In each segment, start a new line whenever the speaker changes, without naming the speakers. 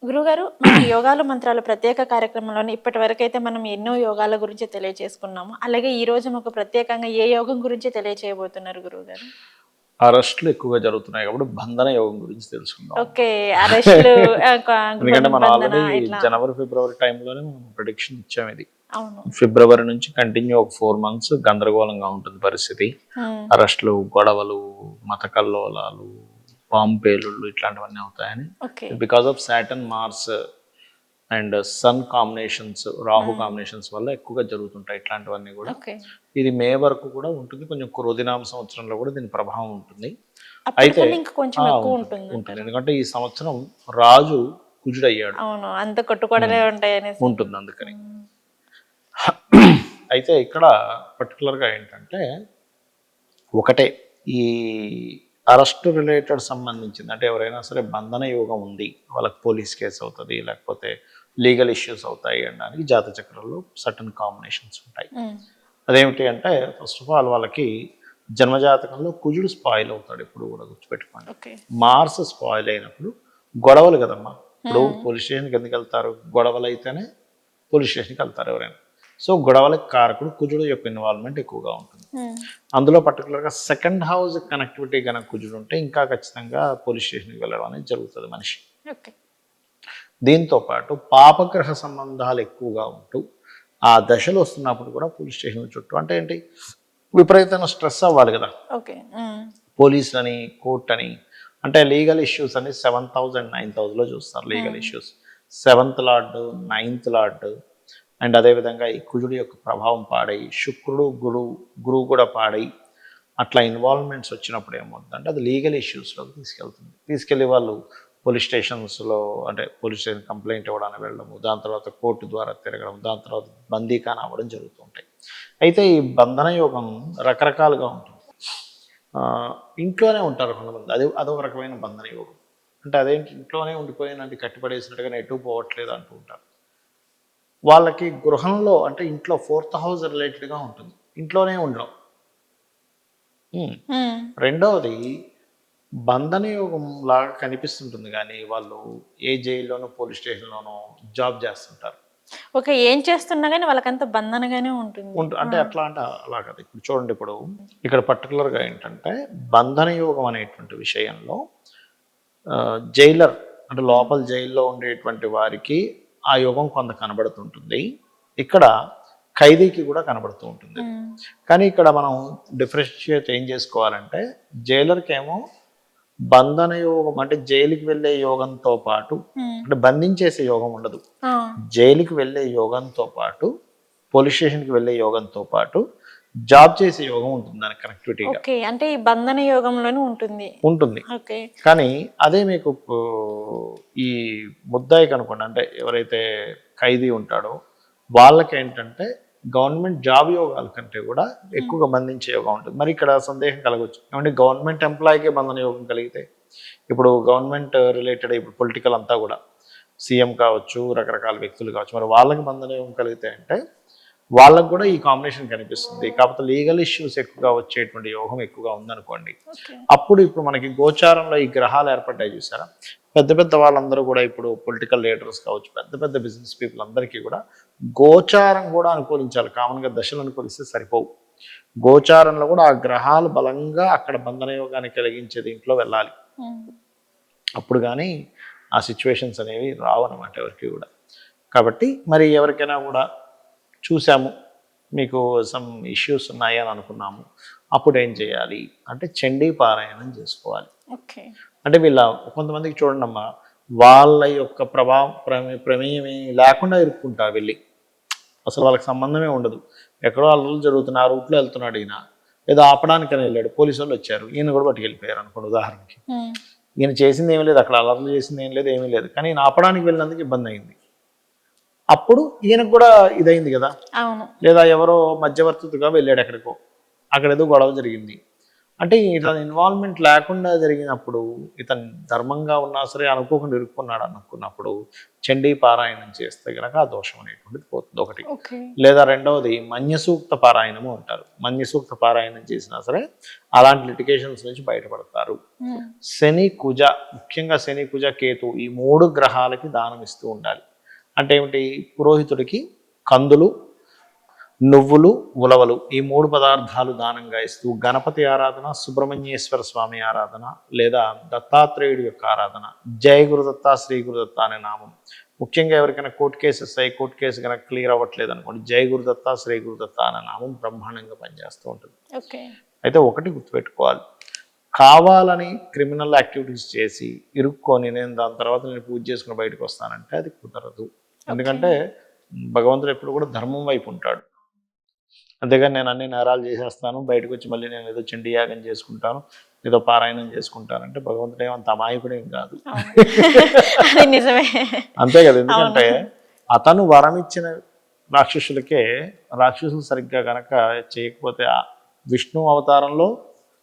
గురుగారు, మన యోగాలు మంత్రాలు ప్రత్యేక కార్యక్రమంలోని ఇప్పటి వరకు అయితే మనం ఎన్నో యోగాల గురించి తెలియజేసుకున్నాము. అలాగే ఈ రోజు మాకు ప్రత్యేకంగా ఏ యోగం గురించి తెలియచేయబోతున్నారు గురువుగారు?
అరెస్టులు ఎక్కువగా జరుగుతున్నాయి కాబట్టి బంధన యోగం గురించి తెలుసుకుందాం.
ఓకే. అరెస్టులు
ఎందుకంటే మనం
బంధన
ఆల్రెడీ
ఇట్లా.
జనవరి ఫిబ్రవరి టైంలోనే మనం ప్రిడిక్షన్ ఇచ్చాము. ఇది
అవును.
ఫిబ్రవరి నుంచి కంటిన్యూ ఒక 4 months గందరగోళంగా ఉంటుంది పరిస్థితి. అరెస్టులు, గొడవలు, మత కల్లోలాలు, బాంబు పేలుళ్ళు ఇట్లాంటివన్నీ అవుతాయని.
Okay.
Because of Saturn, Mars and sun combinations, Rahu combinations వల్ల ఎక్కువగా జరుగుతుంటాయి ఇట్లాంటివన్నీ కూడా.
ఓకే.
ఇది మే వరకు కూడా ఉంటుంది. కొంచెం క్రోధినామ సంవత్సరంలో కూడా దీని ప్రభావం ఉంటుంది. అయితే
అప్పటికన్నా ఇంకా కొంచెం ఎక్కువ
ఉంటుంది.
ఉంటుంది.
ఎందుకంటే ఈ సంవత్సరం రాజు కుజుడయ్యాడు.
అవును. అంత కొట్టుకోడలే ఉంటాయి అనేసి
ఉంటుంది అందుకని. అయితే ఇక్కడ పర్టికులర్గా ఏంటంటే ఒకటే, ఈ అరెస్ట్ రిలేటెడ్ సంబంధించింది అంటే ఎవరైనా సరే బంధన యోగం ఉంది, వాళ్ళకి పోలీస్ కేసు అవుతుంది, లేకపోతే లీగల్ ఇష్యూస్ అవుతాయి అనడానికి జాతక చక్రంలో సర్టన్ కాంబినేషన్స్ ఉంటాయి. అదేమిటి అంటే ఫస్ట్ ఆఫ్ ఆల్ వాళ్ళకి జన్మజాతకంలో కుజుడు స్పాయిల్ అవుతాడు ఎప్పుడు కూడా, గుర్తుపెట్టుకోండి. మార్స్ స్పాయిల్ అయినప్పుడు గొడవలు కదమ్మా. ఇప్పుడు పోలీస్ స్టేషన్కి ఎందుకు వెళ్తారు? గొడవలు అయితేనే పోలీస్ స్టేషన్కి వెళ్తారు ఎవరైనా. సో గొడవలకు కారకుడు కుజుడు యొక్క ఇన్వాల్వ్మెంట్ ఎక్కువగా ఉంటుంది. అందులో పర్టికులర్గా సెకండ్ హౌస్ కనెక్టివిటీ కనుక కుజుడు ఉంటే ఇంకా ఖచ్చితంగా పోలీస్ స్టేషన్కి వెళ్ళడం అనేది జరుగుతుంది మనిషి. దీంతో పాటు పాపగ్రహ సంబంధాలు ఎక్కువగా ఉంటూ ఆ దశలు వస్తున్నప్పుడు కూడా పోలీస్ స్టేషన్ చుట్టూ అంటే ఏంటి, విపరీతమైన స్ట్రెస్ అవ్వాలి కదా. పోలీస్ అని, కోర్ట్ అని, అంటే లీగల్ ఇష్యూస్ అని 7,000 and 9,000లో చూస్తారు legal issues. 7th lord, 9th lord and అదేవిధంగా ఈ కుజుడి యొక్క ప్రభావం పాడై, శుక్రుడు గురువు కూడా పాడై అట్లా ఇన్వాల్వ్మెంట్స్ వచ్చినప్పుడు ఏమవుతుందంటే అది లీగల్ ఇష్యూస్లోకి తీసుకెళ్ళి వాళ్ళు పోలీస్ స్టేషన్స్లో అంటే పోలీస్ స్టేషన్ కంప్లైంట్ ఇవ్వడానికి వెళ్ళడము, దాని తర్వాత కోర్టు ద్వారా తిరగడం, దాని తర్వాత బందీఖానా అవ్వడం జరుగుతూ ఉంటాయి. అయితే ఈ బంధన యోగం రకరకాలుగా ఉంటుంది. ఇంట్లోనే ఉంటారు కొంతమంది, అదొక రకమైన బంధన యోగం. అంటే అదేంటి, ఇంట్లోనే ఉండిపోయినట్టు కట్టిపడేసినట్టుగా ఎటు పోవట్లేదు అంటూ ఉంటారు. వాళ్ళకి గృహంలో అంటే ఇంట్లో 4th house రిలేటెడ్గా ఉంటుంది, ఇంట్లోనే ఉండడం. రెండవది బంధన యోగం లాగా కనిపిస్తుంటుంది కానీ వాళ్ళు ఏ జైల్లోనో పోలీస్ స్టేషన్లోనో జాబ్ చేస్తుంటారు.
ఓకే. ఏం చేస్తున్నా కానీ వాళ్ళకంత బంధనగానే ఉంటుంది.
అంటే అట్లా అంటే అలా కదా. ఇప్పుడు చూడండి, ఇప్పుడు ఇక్కడ పర్టికులర్గా ఏంటంటే బంధన యోగం అనేటువంటి విషయంలో జైలర్ అంటే లోపల జైల్లో ఉండేటువంటి వారికి ఆ యోగం కొంత కనబడుతుంటుంది, ఇక్కడ ఖైదీకి కూడా కనబడుతూ ఉంటుంది. కానీ ఇక్కడ మనం డిఫరెన్షియేట్ ఏం చేసుకోవాలంటే జైలర్కి ఏమో బంధన యోగం అంటే జైలుకి వెళ్ళే యోగంతో పాటు, అంటే బంధించేసే యోగం ఉండదు, జైలుకి వెళ్ళే యోగంతో పాటు పోలీస్ స్టేషన్కి వెళ్ళే యోగంతో పాటు జాబ్ చేసే యోగం ఉంటుంది దానికి కనెక్టివిటీగా.
అంటే ఈ బంధన యోగంలోనే ఉంటుంది.
కానీ అదే మీకు ఈ ముద్దాయి కనుకోండి, అంటే ఎవరైతే ఖైదీ ఉంటాడో వాళ్ళకి ఏంటంటే గవర్నమెంట్ జాబ్ యోగాల కంటే కూడా ఎక్కువగా బంధించే యోగం ఉంటుంది. మరి ఇక్కడ సందేహం కలగవచ్చు, ఏమంటే గవర్నమెంట్ ఎంప్లాయీకే బంధన యోగం కలిగితే, ఇప్పుడు గవర్నమెంట్ రిలేటెడ్ ఇప్పుడు పొలిటికల్ అంతా కూడా సీఎం కావచ్చు, రకరకాల వ్యక్తులు కావచ్చు, మరి వాళ్ళకి బంధన యోగం కలిగితే అంటే వాళ్ళకు కూడా ఈ కాంబినేషన్ కనిపిస్తుంది. కాకపోతే లీగల్ ఇష్యూస్ ఎక్కువగా వచ్చేటువంటి యోగం ఎక్కువగా ఉందనుకోండి, అప్పుడు ఇప్పుడు మనకి గోచారంలో ఈ గ్రహాలు ఏర్పడ్డాయి చూసారా, పెద్ద పెద్ద వాళ్ళందరూ కూడా ఇప్పుడు పొలిటికల్ లీడర్స్ కావచ్చు, పెద్ద పెద్ద బిజినెస్ పీపుల్ అందరికీ కూడా గోచారం కూడా అనుకూలించాలి. కామన్గా దశలు అనుకూలిస్తే సరిపోవు, గోచారంలో కూడా ఆ గ్రహాలు బలంగా అక్కడ బంధన యోగాన్ని కలిగించే దీంట్లో వెళ్ళాలి. అప్పుడు కానీ ఆ సిచ్యువేషన్స్ అనేవి రావన్నమాట ఎవరికి కూడా. కాబట్టి మరి ఎవరికైనా కూడా చూసాము మీకు సమ్ ఇష్యూస్ ఉన్నాయి అని అనుకున్నాము, అప్పుడు ఏం చేయాలి అంటే చండీ పారాయణం చేసుకోవాలి. అంటే వీళ్ళ కొంతమందికి చూడండి అమ్మా, వాళ్ళ యొక్క ప్రమేయమే లేకుండా ఇరుక్కుంటారు వెళ్ళి, అసలు వాళ్ళకి సంబంధమే ఉండదు, ఎక్కడో అల్లర్లు జరుగుతున్న ఆ రూట్లో వెళ్తున్నాడు ఈయన, ఏదో ఆపడానికని వెళ్ళాడు, పోలీసు వాళ్ళు వచ్చారు, ఈయన కూడా పట్టుకెళ్ళిపోయారు అనుకోండి ఉదాహరణకి. ఈయన చేసింది ఏమీ లేదు, అక్కడ అల్లర్లు చేసింది ఏమీ లేదు, కానీ ఈయన ఆపడానికి వెళ్ళినందుకు ఇబ్బంది అయింది. అప్పుడు ఈయనకు కూడా ఇదైంది కదా. లేదా ఎవరో మధ్యవర్తిగా వెళ్ళాడు ఎక్కడికో, అక్కడ ఏదో గొడవ జరిగింది, అంటే ఇతని ఇన్వాల్వ్మెంట్ లేకుండా జరిగినప్పుడు ఇతను ధర్మంగా ఉన్నా సరే అనుకోకుండా ఇరుక్కున్నాడు అనుకున్నప్పుడు చండీ పారాయణం చేస్తే గనక ఆ దోషం అనేటువంటిది పోతుంది ఒకటి.
ఓకే.
లేదా రెండవది మన్యసూక్త పారాయణము అంటారు. మన్యసూక్త పారాయణం చేసినా సరే అలాంటి లిటిగేషన్స్ నుంచి బయటపడతారు. శని కుజ, ముఖ్యంగా శని కుజ కేతు ఈ 3 గ్రహాలకి దానం ఇస్తూ ఉండాలి. అంటే ఏమిటి, పురోహితుడికి కందులు, నువ్వులు, ఉలవలు ఈ 3 పదార్థాలు దానంగా ఇస్తూ గణపతి ఆరాధన, సుబ్రహ్మణ్యేశ్వర స్వామి ఆరాధన లేదా దత్తాత్రేయుడి యొక్క ఆరాధన, జయ గురుదత్త శ్రీ గురుదత్త అనే నామం. ముఖ్యంగా ఎవరికైనా కోర్టు కేసెస్ కోర్టు కేసు కనుక క్లియర్ అవ్వట్లేదు అనుకోండి, జయ గురుదత్త శ్రీ గురుదత్త అనే నామం బ్రహ్మాండంగా పనిచేస్తూ ఉంటుంది.
ఓకే.
అయితే ఒకటి గుర్తుపెట్టుకోవాలి, కావాలని క్రిమినల్ యాక్టివిటీస్ చేసి ఇరుక్కొని నేను దాని తర్వాత నేను పూజ చేసుకుని బయటకు వస్తానంటే అది కుదరదు. ఎందుకంటే భగవంతుడు ఎప్పుడు కూడా ధర్మం వైపు ఉంటాడు. అంతేగాని నేను అన్ని నేరాలు చేసేస్తాను, బయటకు వచ్చి మళ్ళీ నేను ఏదో చండీ యాగం చేసుకుంటాను, ఏదో పారాయణం చేసుకుంటానంటే భగవంతుడు ఏమంత అమాయకుడేం కాదు.
అది నిజమే.
అంతే కదా, ఎందుకంటే అతను వరం ఇచ్చిన రాక్షసులకే రాక్షసులు సరిగ్గా కనుక చేయకపోతే విష్ణు అవతారంలో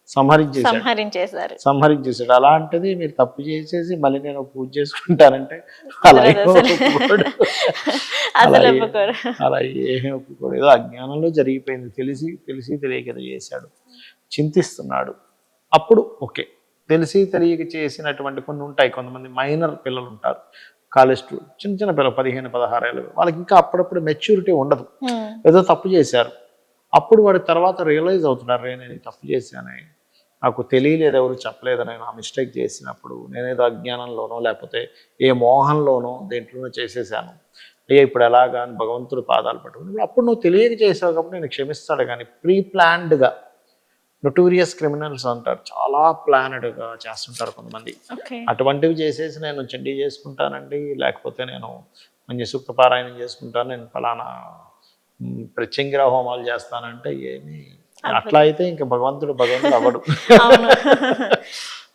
సంహరించేశాడు. అలాంటిది మీరు తప్పు చేసేసి మళ్ళీ నేను పూజ చేసుకుంటానంటే అలా అలా ఏమీ ఒప్పుకోడు. ఏదో అజ్ఞానంలో జరిగిపోయింది, తెలిసి తెలియక చేశాడు, చింతిస్తున్నాడు. అప్పుడు ఓకే, తెలిసి తెలియక చేసినటువంటి కొన్ని ఉంటాయి. కొంతమంది మైనర్ పిల్లలు ఉంటారు, కాలేజ్ స్టూడెంట్, చిన్న పిల్లలు 15-16 ఏళ్ళు, వాళ్ళకి ఇంకా అప్పుడప్పుడు మెచ్యూరిటీ ఉండదు, ఏదో తప్పు చేశారు. అప్పుడు వాడి తర్వాత రియలైజ్ అవుతున్నారు, నేను తప్పు చేశానే, నాకు తెలియలేదు, ఎవరు చెప్పలేదని నా మిస్టేక్ చేసినప్పుడు నేనేదో అజ్ఞానంలోనో లేకపోతే ఏ మోహంలోనో దేంట్లోనో చేసేసాను, అయ్యా ఇప్పుడు ఎలాగా అని భగవంతుడు పాదాలు పట్టుకుని అప్పుడు నువ్వు తెలియక చేసావు కాబట్టి నేను క్షమిస్తాడు. కానీ ప్రీ ప్లాన్డ్గా నొటోరియస్ క్రిమినల్స్ అంటారు, చాలా ప్లానెడ్గా చేస్తుంటారు కొంతమంది. అటువంటివి చేసేసి నేను చండీ చేసుకుంటానండి, లేకపోతే నేను మన్యసూక్త పారాయణం చేసుకుంటాను, నేను ఫలానా ప్రత్యంగిర హోమాలు చేస్తానంటే ఏమి, అట్లా అయితే ఇంకా భగవంతుడు అవ్వడు.